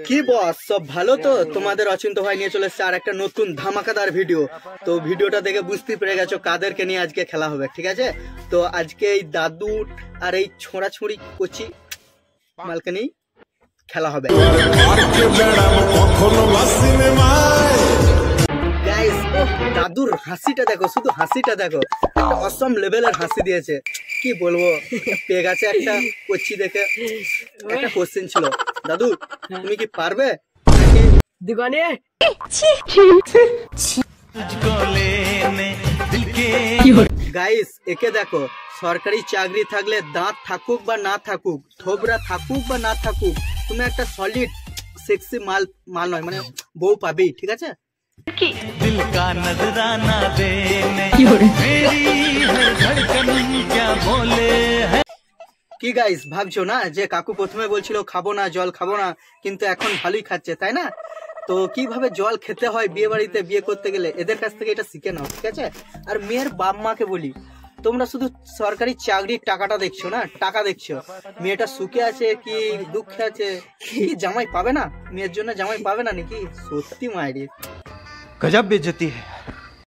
কি বস, সব ভালো তো? তোমাদের অচিন্ত ভাই নিয়ে চলে এসেছে আর একটা নতুন ধামাকাদার ভিডিও। তো ভিডিওটা দেখে বুঝতে পেরে গেছো কাদেরকে নিয়ে আজকে খেলা হবে, ঠিক আছে? তো আজকে এই দাদু আর এই ছোঁড়াছুঁড়ি কচি মালকে নিয়ে খেলা হবে। গাইস, দাদুর হাসিটা দেখো, শুধু হাসিটা দেখো, অসম লেভেলের হাসি দিয়েছে। কি বলবো, পেয়ে গেছে একটা কচি দেখে। একটা কোশ্চেন ছিল, দাদু তুমি কি পারবে? দোকানে গাইস, একে দেখো, সরকারি চাকরি থাকলে দাঁত থাকুক বা না থাকুক, থোবরা থাকুক বা না থাকুক, তুমি একটা সলিড সেক্সি মাল নয় মানে বউ পাবি, ঠিক আছে? दिल का नजराना देने मेरी हर धड़कन क्या बोले है। কি গাইস, ভাবছো না যে কাকু প্রথমে বলছিল খাবো না, জল খাবো না, কিন্তু এখন ভালোই খাচ্ছে, তাই না? তো কিভাবে জল খেতে হয় বিয়ে বাড়িতে বিয়ে করতে গেলে এদের কাছ থেকে এটা শিখে নাও, ঠিক আছে? আর মেয়ের বাপ মাকে বলি, তোমরা শুধু সরকারি চাকরির টাকাটা দেখছো না, টাকা দেখছো, মেয়েটা সুখে আছে কি দুঃখে আছে, কি জামাই পাবে না? মেয়ের জন্য জামাই পাবে না নাকি? সত্যি মায়ের गजब बेइज्जती है।